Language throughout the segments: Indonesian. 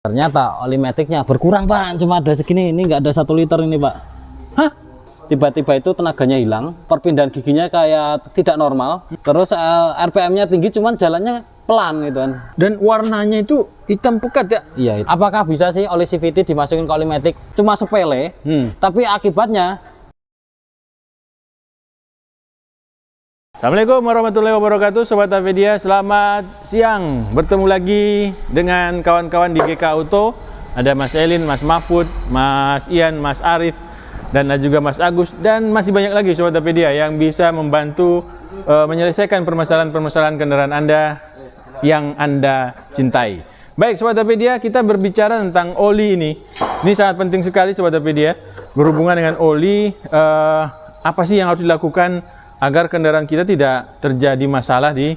Ternyata oli metiknya berkurang pak, cuma ada segini, ini nggak ada 1 liter ini pak. Hah? Tiba-tiba itu tenaganya hilang, perpindahan giginya kayak tidak normal, terus RPM-nya tinggi, cuman jalannya pelan gitu kan. Dan warnanya itu hitam pekat ya? Iya. Apakah bisa sih oli CVT dimasukin ke oli metik? Cuma sepele, tapi akibatnya. Assalamualaikum warahmatullahi wabarakatuh, Sobat Avedia. Selamat siang, bertemu lagi dengan kawan-kawan di GK Auto. Ada Mas Elin, Mas Mahfud, Mas Ian, Mas Arif, dan juga Mas Agus. Dan masih banyak lagi Sobat Avedia yang bisa membantu menyelesaikan permasalahan-permasalahan kendaraan Anda yang Anda cintai. Baik Sobat Avedia, kita berbicara tentang oli ini. Ini sangat penting sekali Sobat Avedia. Berhubungan dengan oli, apa sih yang harus dilakukan agar kendaraan kita tidak terjadi masalah di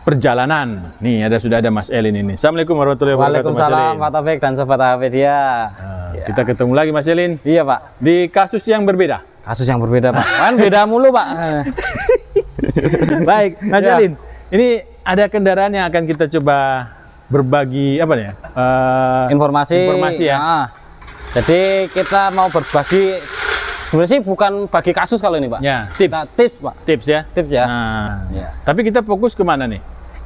perjalanan. Nih, sudah ada Mas Elin ini. Assalamualaikum warahmatullahi wabarakatuh. Waalaikumsalam Pak Taufik dan Sobat Avedia. Kita ketemu lagi Mas Elin. Iya Pak. Di kasus yang berbeda. Kasus yang berbeda Pak. Kan beda mulu Pak. Baik, Mas Elin. Ini ada kendaraan yang akan kita coba berbagi apa ya? Informasi ya. Nah, jadi kita mau berbagi. Sebenarnya sih bukan bagi kasus kalau ini Pak. Ya, tips. Kita tips Pak. Tips ya. Tips ya. Nah, Ya. Tapi kita fokus kemana nih?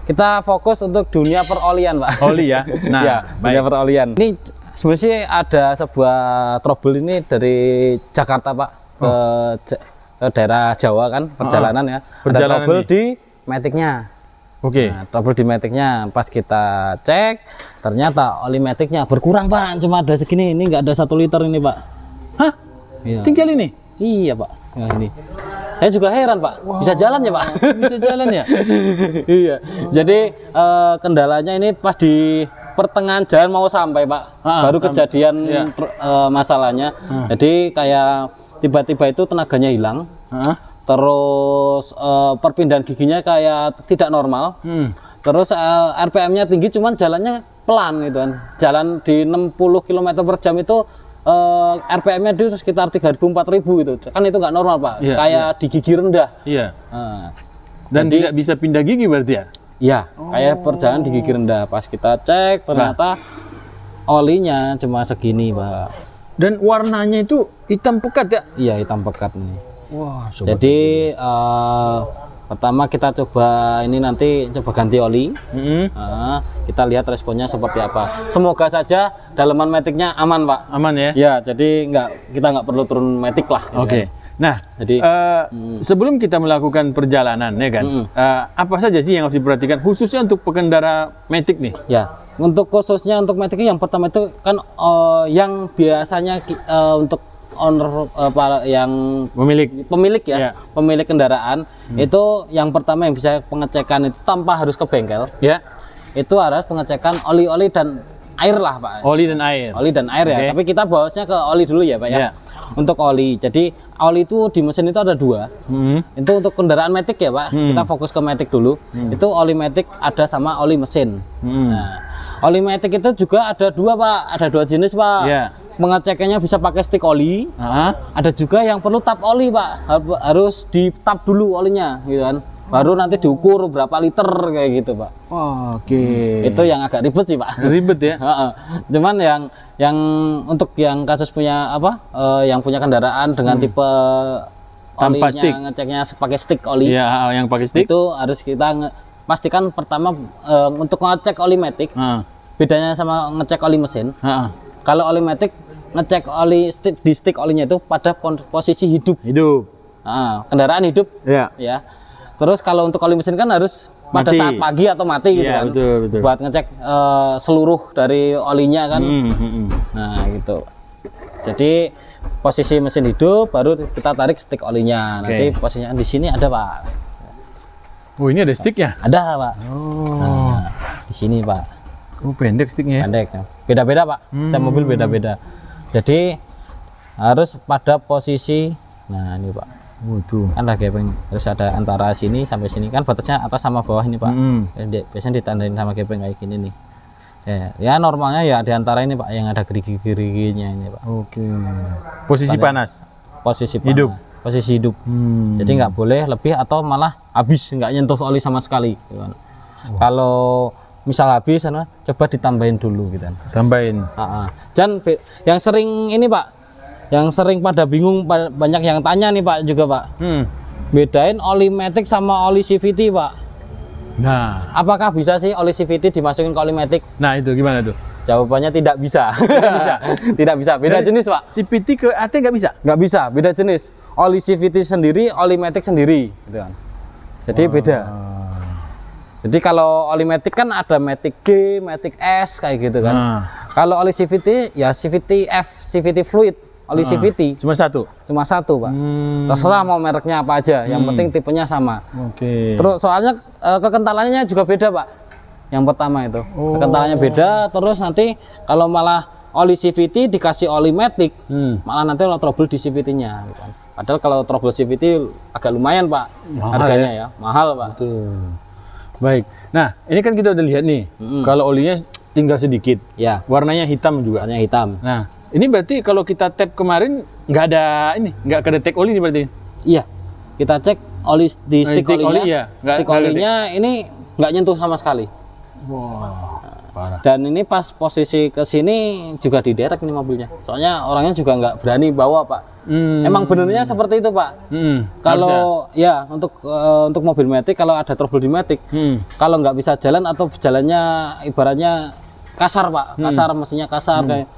Kita fokus untuk dunia perolian Pak. Oli ya. Nah, ya, dunia baik. perolian. Ini sebenarnya sih ada sebuah trouble ini dari Jakarta Pak ke daerah Jawa kan perjalanan ya. Perjalanan ada trouble nih. di metiknya. Oke. Nah, trouble di metiknya, pas kita cek ternyata oli metiknya berkurang Pak, cuma ada segini, ini nggak ada 1 liter ini Pak. Hah? Iya. Tinggal ini? Iya Pak. Nah, ini. Saya juga heran Pak, bisa jalan ya Pak? Bisa jalan ya? Iya. Jadi kendalanya ini pas di pertengahan jalan mau sampai Pak, baru kejadian masalahnya. Jadi kayak tiba-tiba itu tenaganya hilang, terus perpindahan giginya kayak tidak normal, terus RPM-nya tinggi, cuman jalannya pelan gitu kan. Jalan di 60 km per jam itu RPM-nya itu sekitar 3.000-4.000 itu kan, itu nggak normal Pak. Iya, kayak di gigi rendah. Iya. Jadi, Dan tidak bisa pindah gigi berarti ya? Iya, kayak perjalanan di gigi rendah. Pas kita cek ternyata olinya cuma segini Pak. Dan warnanya itu hitam pekat ya? Iya, hitam pekat nih. Wah, Jadi pertama kita coba ini, nanti coba ganti oli. Kita lihat responnya seperti apa. Semoga saja dalaman metiknya aman Pak. aman ya? Ya, jadi kita nggak perlu turun metik lah. Oke. Nah, Jadi sebelum kita melakukan perjalanan, ya kan, apa saja sih yang harus diperhatikan khususnya untuk pengendara metik nih? ya, untuk khususnya untuk metiknya yang pertama itu kan yang biasanya untuk owner yang pemilik ya, pemilik kendaraan itu yang pertama yang bisa pengecekan itu tanpa harus ke bengkel. Ya. Itu harus pengecekan oli dan air lah Pak. Oli dan air. Oli dan air ya. Tapi kita bahasnya ke oli dulu ya Pak ya. Untuk oli. Jadi oli itu di mesin itu ada 2. Itu untuk kendaraan metik ya Pak. Kita fokus ke metik dulu. Itu oli metik ada sama oli mesin. Nah, oli metik itu juga ada 2 Pak. Ada 2 jenis Pak. Pengecekannya bisa pakai stick oli. Ada juga yang perlu tap oli Pak. Harus di tap dulu olinya gitu kan. Baru nanti diukur berapa liter kayak gitu Pak. Oke. Itu yang agak ribet sih Pak. Ribet ya. Cuman yang untuk yang kasus punya yang punya kendaraan dengan tipe tanpa olinya, stick, ngeceknya pakai stick oli. Iya, yang pakai stick. Itu harus kita pastikan pertama untuk ngecek oli metik. Bedanya sama ngecek oli mesin. Kalau oli metik ngecek oli di stick olinya itu pada posisi hidup. Kendaraan hidup. Ya. Terus kalau untuk oli mesin kan harus pada saat pagi atau mati gitu kan. Betul. Buat ngecek seluruh dari olinya kan. Nah, gitu. Jadi posisi mesin hidup baru kita tarik stick olinya. Nanti posisinya di sini ada Pak. Oh, ini ada sticknya? Ada Pak. Nah, di sini Pak. Oh, pendek sticknya ya? Pendek. Beda-beda Pak. Setiap mobil beda-beda. Jadi harus pada posisi, nah ini Pak. Tuh. Kan ada gaping, terus ada antara sini sampai sini kan, batasnya atas sama bawah ini Pak. Biasanya ditandain sama gaping kayak gini nih. Ya normalnya ya di antara ini Pak, yang ada gerigi-geriginya ini Pak. Posisi panas. Posisi panas. Hidup. Posisi hidup. Jadi nggak boleh lebih atau malah habis nggak nyentuh oli sama sekali. Kalau misal habis, coba ditambahin dulu gitu kan. Tambahin. Dan yang sering ini Pak, yang sering pada bingung, banyak yang tanya nih Pak juga Pak. Bedain oli matic sama oli CVT Pak. Nah, apakah bisa sih oli CVT dimasukin ke oli matic? Nah itu gimana tuh? Jawabannya tidak bisa. Tidak bisa. Beda jenis Pak. CVT ke AT nggak bisa? Nggak bisa, beda jenis. Oli CVT sendiri, oli matic sendiri, gitu kan. Jadi beda. Jadi kalau oli matic kan ada matic G, matic S kayak gitu kan. Kalau oli CVT ya CVT F, CVT fluid, oli CVT. Cuma satu. Cuma satu Pak. Terserah mau mereknya apa aja, yang penting tipenya sama. Terus soalnya kekentalannya juga beda Pak. Yang pertama itu kekentalannya beda. Terus nanti kalau malah oli CVT dikasih oli matic, malah nanti trouble di CVT-nya. Gitu. Padahal kalau trouble CVT agak lumayan Pak, harganya ya mahal Pak. Betul. Baik. Nah, ini kan kita udah lihat nih, kalau olinya tinggal sedikit. Ya. Warnanya hitam juga. Warnanya hitam. Nah, ini berarti kalau kita tap kemarin nggak ada ini, nggak ada tag oli ini berarti. Iya. Kita cek oli di stick olinya. Iya. Stick olinya ini nggak nyentuh sama sekali. Wah, parah. Dan ini pas posisi ke sini juga diderek nih mobilnya. Soalnya orangnya juga nggak berani bawa Pak. Emang benernya seperti itu Pak. Kalau ya untuk mobil matic kalau ada trouble di matic, kalau nggak bisa jalan atau jalannya ibaratnya kasar Pak, kasar mesinnya kasar kayak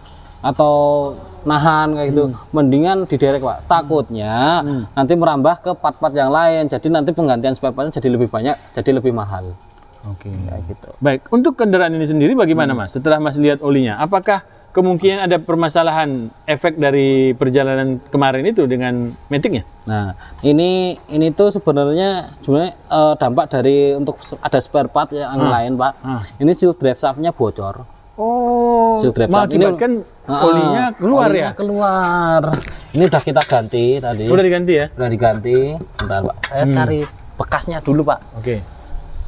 atau nahan kayak gitu, mendingan diderek Pak. Takutnya nanti merambah ke part-part yang lain, jadi nanti penggantian spare partnya jadi lebih banyak, jadi lebih mahal. Oke. Kayak gitu. Baik, untuk kendaraan ini sendiri bagaimana Mas? Setelah Mas lihat olinya, apakah kemungkinan ada permasalahan efek dari perjalanan kemarin itu dengan maticnya? Nah, ini tuh sebenarnya dampak dari untuk ada spare part yang lain Pak. Ini seal drive shaft-nya bocor. Oh, Seal drive shaft ini kan olinya keluar olinya ya? Keluar. Ini udah kita ganti tadi. Udah diganti ya? Udah diganti. Bentar Pak, saya cari bekasnya dulu Pak. Oke.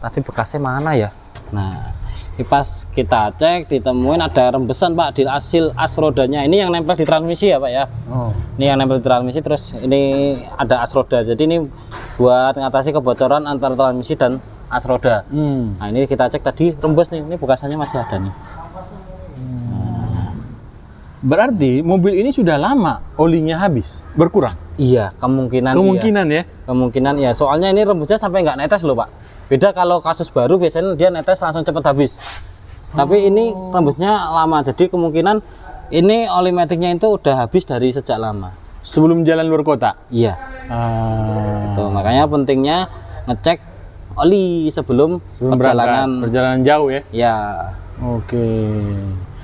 Tadi bekasnya mana ya? Nah, ini pas kita cek ditemuin ada rembesan Pak di as rodanya. Ini yang nempel di transmisi ya Pak ya. Ini yang nempel di transmisi, terus ini ada as roda. Jadi ini buat ngatasi kebocoran antara transmisi dan as roda. Nah ini kita cek tadi rembes nih. Ini bekasannya masih ada nih. Berarti mobil ini sudah lama olinya habis, berkurang? Iya, kemungkinan ya? Kemungkinan ya, soalnya ini rembesnya sampai nggak netes loh Pak. Beda kalau kasus baru biasanya dia netes langsung cepet habis. Tapi ini rembesnya lama, jadi kemungkinan ini oli maticnya itu udah habis dari sejak lama. Sebelum jalan luar kota? Iya. Itu makanya pentingnya ngecek oli sebelum perjalanan jauh ya? Ya. Oke.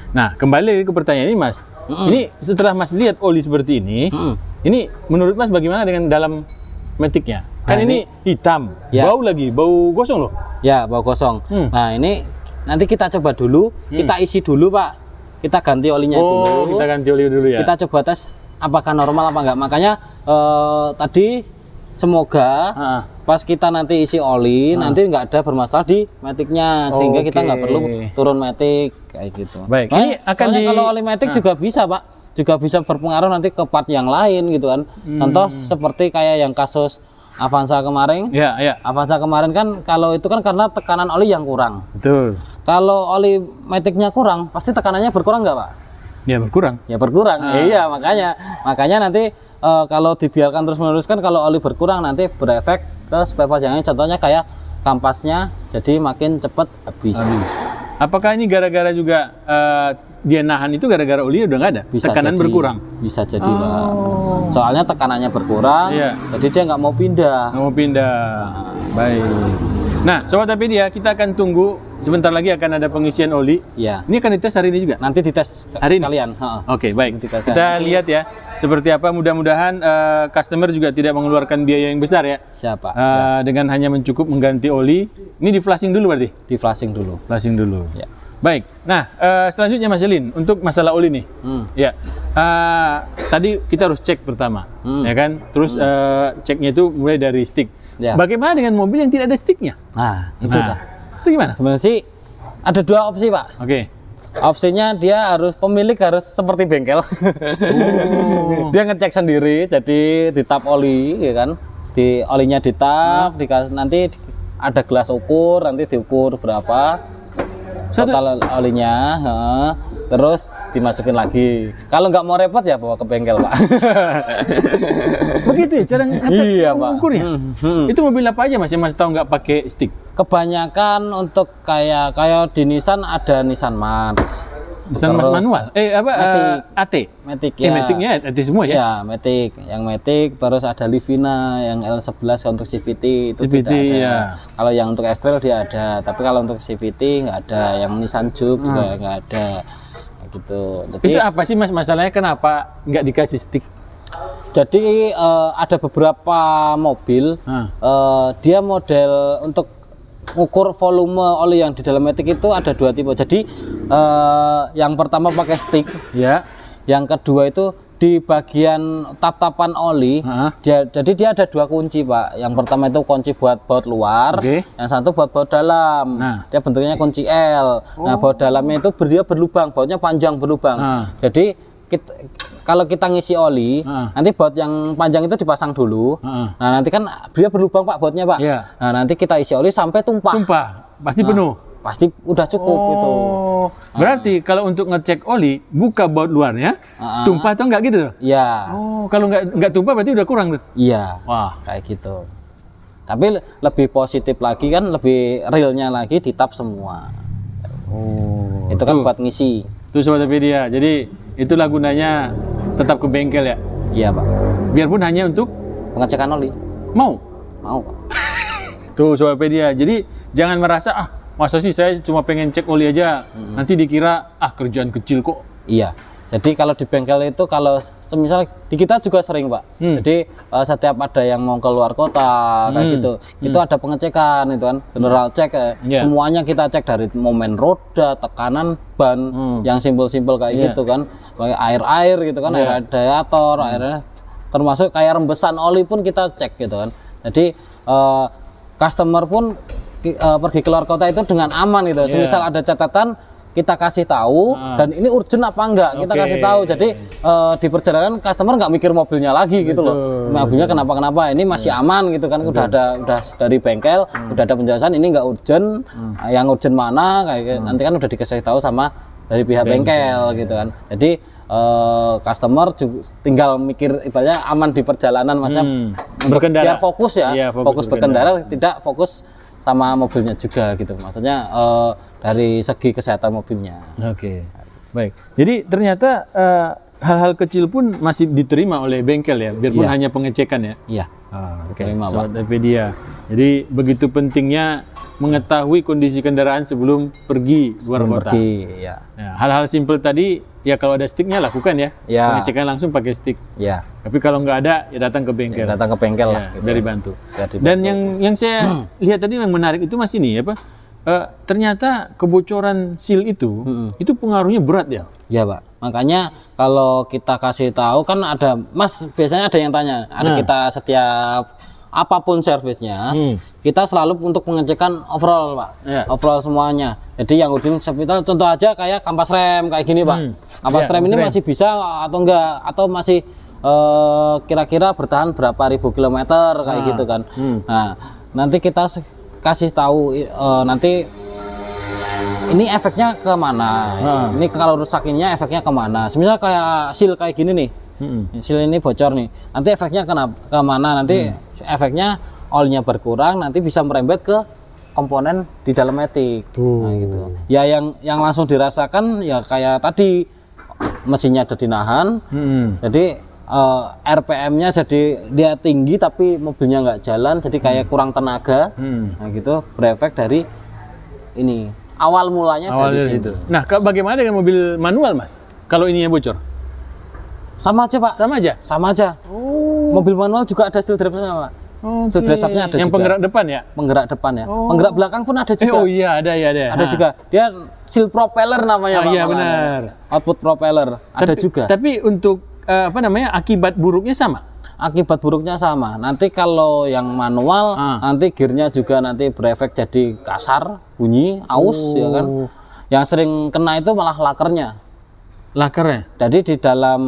Nah, kembali ke pertanyaan ini Mas. Ini setelah Mas lihat oli seperti ini, ini menurut Mas bagaimana dengan dalam maticnya? Kan ini hitam, bau gosong loh. Ya, bau gosong. Nah, ini nanti kita coba dulu, kita isi dulu Pak. Kita ganti olinya dulu. Kita ganti oli dulu ya. Kita coba tes apakah normal apa enggak. Makanya tadi semoga pas kita nanti isi oli nanti nggak ada bermasalah di maticnya, sehingga kita nggak perlu turun matic kayak gitu. Baik. Nah, ini akan kalau oli matic juga bisa Pak, juga bisa berpengaruh nanti ke part yang lain gitu kan. Contoh seperti kayak yang kasus Avanza kemarin. Ya. Avanza kemarin kan kalau itu kan karena tekanan oli yang kurang. Betul. Kalau oli maticnya kurang, pasti tekanannya berkurang nggak Pak? Ya berkurang. Ya berkurang. Iya, makanya nanti kalau dibiarkan terus-menerus kan kalau oli berkurang nanti berefek ke spare part yang lain. Contohnya kayak kampasnya jadi makin cepat habis. Apakah ini gara-gara juga dia nahan itu gara-gara oli udah nggak ada? Bisa tekanan jadi, berkurang? Bisa jadi Pak. Soalnya tekanannya berkurang, jadi dia nggak mau pindah. Baik. Nah, Sobat Apedia, kita akan tunggu sebentar lagi akan ada pengisian oli. Ya. Ini akan dites hari ini juga? Nanti dites hari ini? sekalian. Oke, baik. Kita lihat ya seperti apa. Mudah-mudahan customer juga tidak mengeluarkan biaya yang besar ya. Siapa? Dengan hanya mencukup mengganti oli. Ini di flashing dulu berarti? Di flashing dulu. Flashing dulu. Ya. Baik. Nah, selanjutnya Mas Elin, untuk masalah oli nih. Ya. Tadi kita harus cek pertama, ya kan? Terus ceknya itu mulai dari stick. Ya. Bagaimana dengan mobil yang tidak ada sticknya? Nah, itu dah. Itu gimana? Sebenarnya sih ada dua opsi Pak. Oke. Opsinya pemilik harus seperti bengkel. Dia ngecek sendiri, jadi ditap oli, ya kan? Di olinya ditap, nanti ada gelas ukur, nanti diukur berapa. total olinya, terus dimasukin lagi. Kalau nggak mau repot ya bawa ke bengkel Pak. Begitu ya cara Iya Pak. mengukurnya. Itu mobil apa aja Mas yang Mas tahu nggak pakai stick? Kebanyakan untuk kayak di Nissan ada Nissan Mars. Nissan Mars Terus manual. Matic. AT. Matic ya. Maticnya AT semua ya? Ya, Matic. Yang Matic, terus ada Livina yang L11 untuk CVT itu CVT, tidak ada. ya. Kalau yang untuk X-Trail dia ada, tapi kalau untuk CVT nggak ada. Yang Nissan Juke juga nggak ada. Gitu. Jadi, Itu apa sih Mas masalahnya kenapa nggak dikasih stick? jadi ada beberapa mobil dia model untuk ukur volume oli yang di dalam Matic itu ada 2 tipe. Jadi yang pertama pakai stick. Ya. Yang kedua itu di bagian tap-tapan oli. Jadi dia ada 2 kunci, Pak. Yang pertama itu kunci buat baut luar, yang satu buat baut dalam. Dia bentuknya kunci L. Nah, baut dalamnya itu dia berlubang, bautnya panjang berlubang. Jadi kalau kita ngisi oli, nanti baut yang panjang itu dipasang dulu. Nah, nanti kan dia berlubang Pak bautnya Pak. Nah, nanti kita isi oli sampai tumpah. Pasti penuh. Pasti udah cukup itu. Berarti kalau untuk ngecek oli, buka baut luarnya, tumpah atau enggak gitu? Iya. Oh, kalau enggak tumpah berarti udah kurang tuh. Iya. Wah, kayak gitu. Tapi lebih positif lagi kan, lebih realnya lagi di tap semua. Oh. Itu kan buat ngisi. Tuh Sobat Pedia. Jadi itulah gunanya tetap ke bengkel ya. Iya Pak. Biarpun hanya untuk pengecekan oli. Mau Pak. Tuh Sobat Pedia. Jadi jangan merasa masa sih saya cuma pengen cek oli aja. Nanti dikira kerjaan kecil kok. Iya. Jadi kalau di bengkel itu kalau misal di kita juga sering Pak. Jadi setiap ada yang mau keluar kota kayak gitu, itu ada pengecekan itu kan, general check semuanya kita cek dari momen roda, tekanan ban, yang simpel-simpel kayak gitu kan, air gitu kan, air radiator, airnya termasuk kayak rembesan oli pun kita cek gitu kan. Jadi customer pun pergi keluar kota itu dengan aman gitu. Semisal ada catatan kita kasih tahu dan ini urgent apa enggak kita kasih tahu. Jadi di perjalanan customer nggak mikir mobilnya lagi gitu loh, mobilnya kenapa ini masih aman gitu kan. Udah dari bengkel udah ada penjelasan ini nggak urgent, yang urgent mana kayak nanti kan udah dikasih tahu sama dari pihak bengkel gitu kan. Jadi customer juga tinggal mikir ibaratnya aman di perjalanan macam biar fokus ya, fokus berkendara, tidak fokus sama mobilnya juga gitu, maksudnya dari segi kesehatan mobilnya. Oke. Baik. Jadi ternyata hal-hal kecil pun masih diterima oleh bengkel ya, biarpun hanya pengecekan ya. Iya. Diterima Pak. Pedia. Jadi begitu pentingnya mengetahui kondisi kendaraan sebelum pergi luar kota. Ya. Nah, hal-hal simpel tadi ya kalau ada sticknya lakukan ya. Pengecekan langsung pakai stick. Ya. Tapi kalau nggak ada ya datang ke bengkel. Datang ke bengkel lah. Gitu. Dari bantu. Dan yang saya lihat tadi yang menarik itu masih nih apa? Ternyata kebocoran seal itu pengaruhnya berat ya. Ya Pak. Makanya kalau kita kasih tahu kan ada Mas biasanya ada yang tanya, ada kita setiap apapun servisnya, kita selalu untuk pengecekan overall Pak, overall semuanya. Jadi yang urgent seperti contoh aja kayak kampas rem kayak gini Pak. Kampas rem ini masih bisa atau enggak, atau masih kira-kira bertahan berapa ribu kilometer kayak gitu kan. Nah nanti kita kasih tahu nanti ini efeknya kemana, ini kalau rusak ininya efeknya kemana. Semisal kayak seal kayak gini nih, seal ini bocor nih, nanti efeknya kemana, nanti efeknya olinya berkurang, nanti bisa merembet ke komponen di dalam Matic. Nah, gitu. Ya yang langsung dirasakan ya kayak tadi mesinnya ada dinahan, jadi RPM-nya jadi dia tinggi tapi mobilnya nggak jalan, jadi kayak kurang tenaga. Nah gitu, berefek dari ini. Awal mulanya dari situ. Nah, bagaimana dengan mobil manual, Mas? Kalau ininya bocor? Sama aja, Pak. Sama aja? Sama aja. Mobil manual juga ada seal drive-nya, Pak. Seal drive-nya ada yang juga. Penggerak depan ya? Penggerak depan ya. Penggerak belakang pun ada juga. Oh iya, ada. Ada juga. Dia seal propeller namanya, Pak. Iya, benar. Output propeller ada juga. Tapi untuk akibat buruknya sama? Akibat buruknya sama. Nanti kalau yang manual, nanti gearnya juga nanti berefek jadi kasar, bunyi, aus, ya kan. Yang sering kena itu malah lakernya. Lakernya? Jadi di dalam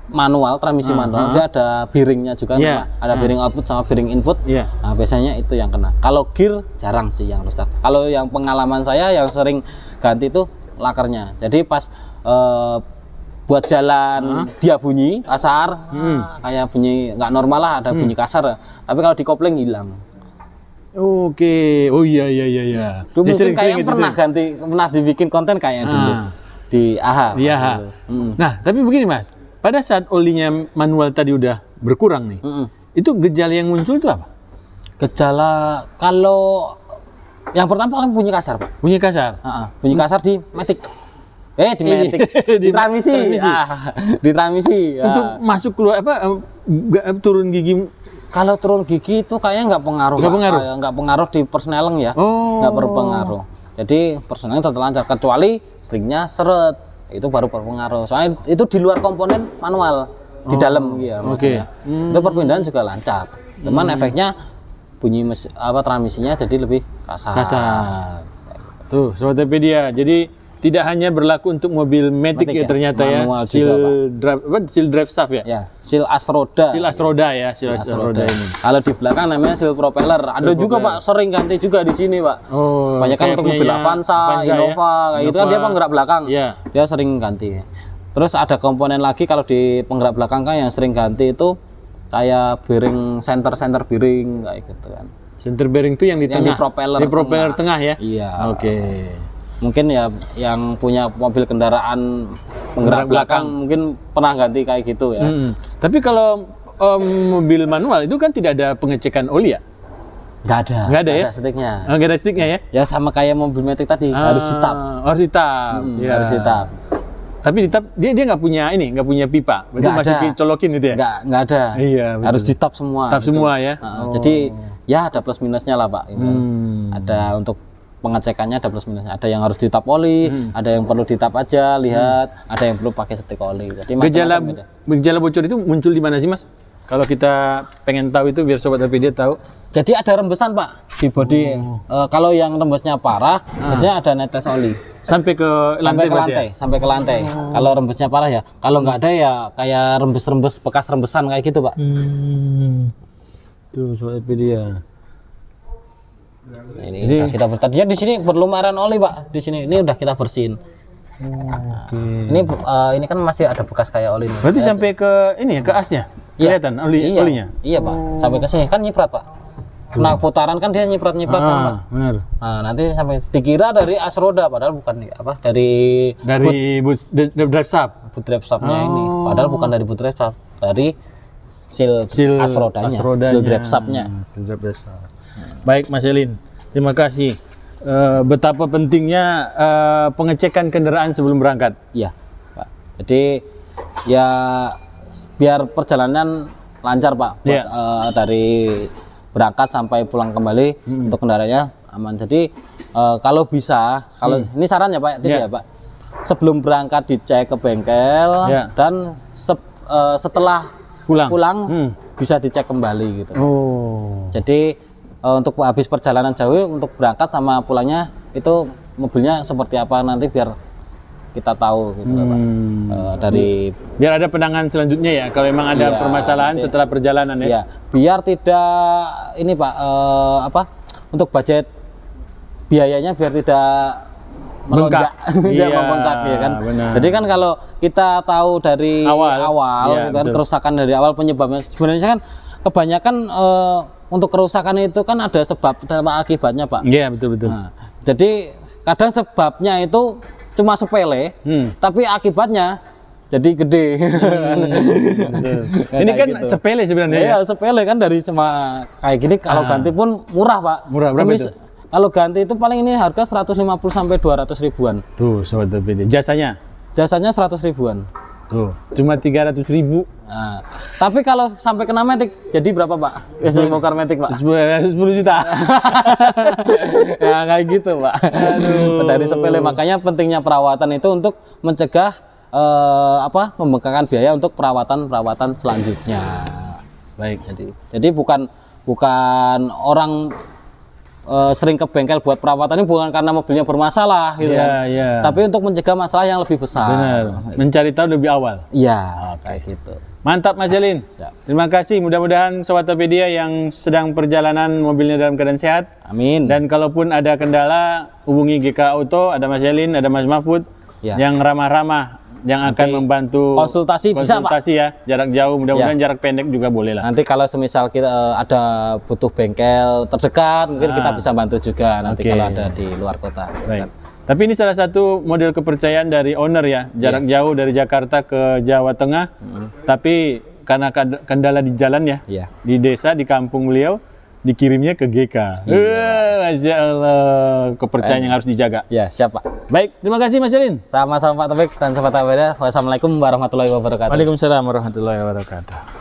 manual, transmisi manual, dia ada bearingnya juga, ada bearing output sama bearing input. Nah, biasanya itu yang kena. Kalau gear jarang sih yang rusak. Kalau yang pengalaman saya yang sering ganti itu lakernya. Jadi pas buat jalan dia bunyi kasar, kayak bunyi nggak normal lah, ada bunyi kasar. Tapi kalau di kopling hilang. Oke, oh iya. Dulu mungkin kayak pernah dibikin konten kayak dulu di AHA. Di AHA. Nah, tapi begini Mas, pada saat olinya manual tadi udah berkurang nih, itu gejala yang muncul itu apa? Gejala kalau yang pertama kan bunyi kasar, Pak. Bunyi kasar. Bunyi kasar di matic. Di matic. di transmisi. Di transmisi. Untuk masuk keluar turun gigi. Kalau turun gigi itu kayaknya nggak pengaruh. Nggak pengaruh di persneleng ya. Nggak berpengaruh. Jadi persneleng tetap lancar kecuali stringnya seret. Itu baru berpengaruh. Soalnya itu di luar komponen manual, di dalam ya. Itu perpindahan juga lancar. Cuman efeknya bunyi transmisinya jadi lebih kasar. Tuh, Sobat Tokopedia. Jadi tidak hanya berlaku untuk mobil Matic ya ternyata ya. Seal drive shaft ya? Ya, seal Asroda. Seal Asroda ya, seal Asroda ini. Kalau di belakang namanya seal propeller. Ada juga Pak, sering ganti juga di sini Pak. Banyak kan untuk mobil Avanza, Innova, kayak gitu kan dia penggerak belakang. Dia sering ganti. Terus ada komponen lagi kalau di penggerak belakang kan yang sering ganti itu kayak bearing center bearing kayak gitu kan. Center bearing itu yang di tengah. Di propeller tengah ya? Iya. Mungkin ya yang punya mobil kendaraan penggerak belakang mungkin pernah ganti kayak gitu ya. Tapi kalau mobil manual itu kan tidak ada pengecekan oli ya? Nggak ada ya? sticknya. Nggak ada sticknya ya? Ya sama kayak mobil Matic tadi, harus ditap. Harus ditap. Harus ditap. Tapi ditap dia nggak punya pipa. Berarti masih dicolokin gitu ya? Nggak ada. Iya, betul. Harus ditap semua. Tap semua ya. Jadi ya ada plus minusnya lah Pak. Gitu. Ada untuk pengecekannya ada plus minusnya. Ada yang harus ditap oli, ada yang perlu ditap aja, lihat, ada yang perlu pakai stick oli. Jadi gejala bocor itu muncul di mana sih Mas? Kalau kita pengen tahu itu biar Sobat Tokopedia tahu. Jadi ada rembesan Pak di bodi. Kalau yang rembesnya parah, biasanya ada netes oli. Sampai ke lantai. Sampai ke lantai. Kalau rembesnya parah ya. Kalau nggak ada ya kayak rembes-rembes bekas rembesan kayak gitu Pak. Tuh Sobat Tokopedia. Ini udah kita tadinya di sini berlumaran oli Pak. Di sini ini udah kita bersihin. Ini kan masih ada bekas kayak oli nih. Berarti sampai ke ini ya, ke asnya. Kelihatan olinya. Iya Pak. Sampai ke sini kan nyiprat Pak. Nah putaran kan dia nyiprat kan Pak. Benar. Nah nanti sampai dikira dari as roda padahal bukan dari boot drive shaft. Boot drive shaftnya ini. Padahal bukan dari boot drive shaft, dari seal as rodanya. Seal drive shaftnya. Baik Mas Elin, terima kasih. Betapa pentingnya pengecekan kendaraan sebelum berangkat. Iya Pak. Jadi ya biar perjalanan lancar Pak. Dari berangkat sampai pulang kembali untuk kendaraannya aman. Jadi kalau bisa, ini saran ya Pak, ya Pak. Sebelum berangkat dicek ke bengkel dan setelah pulang bisa dicek kembali gitu. Jadi untuk habis perjalanan jauh untuk berangkat sama pulangnya itu mobilnya seperti apa nanti biar kita tahu gitu Pak. Biar ada penanganan selanjutnya ya kalau memang ada permasalahan setelah perjalanan ya. Iya, biar tidak ini Pak untuk budget biayanya biar tidak melonjak, membengkak ya kan. Benar. Jadi kan kalau kita tahu dari awal kan kerusakan dari awal penyebabnya sebenarnya kan kebanyakan untuk kerusakan itu kan ada sebab dan akibatnya Pak. Iya betul. Nah, jadi kadang sebabnya itu cuma sepele, tapi akibatnya jadi gede. Ini kan gitu. Sepele sebenarnya. Iya sepele kan dari semua kayak gini. Kalau ganti pun murah Pak. Murah berapa itu? Kalau ganti itu paling ini harga 150 sampai 200 ribuan. Tuh Sobat Tokopedia. Jasanya 100 ribuan. Tuh, cuma 300.000. Nah, tapi kalau sampai kena Matic, jadi berapa Pak? Biasanya bongkar Matic Pak? 10 juta. Ya kayak gitu Pak. Dari sepele, makanya pentingnya perawatan itu untuk mencegah membengkakan biaya untuk perawatan selanjutnya. Baik. Jadi bukan orang sering ke bengkel buat perawatan ini bukan karena mobilnya bermasalah gitu kan. Tapi untuk mencegah masalah yang lebih besar. Benar. Mencari tahu lebih awal. Iya, kayak gitu. Mantap Mas Elin. Terima kasih. Mudah-mudahan Sobat Topedia yang sedang perjalanan mobilnya dalam keadaan sehat. Amin. Dan kalaupun ada kendala, hubungi GK Auto, ada Mas Elin, ada Mas Mahfud yang ramah-ramah, yang akan membantu konsultasi bisa Pak. Ya, jarak jauh, mudah-mudahan jarak pendek juga boleh lah. Nanti kalau semisal kita ada butuh bengkel terdekat, mungkin kita bisa bantu juga nanti kalau ada di luar kota. Baik. Tapi ini salah satu model kepercayaan dari owner ya, jarak jauh dari Jakarta ke Jawa Tengah, tapi karena kendala di jalan ya, di desa, di kampung beliau, dikirimnya ke GK. Masya Allah, kepercayaan yang harus dijaga. Ya, siap Pak. Baik, terima kasih Mas Elin. Sama-sama Pak Taufik dan Sobat Topedia. Wassalamualaikum warahmatullahi wabarakatuh. Waalaikumsalam warahmatullahi wabarakatuh.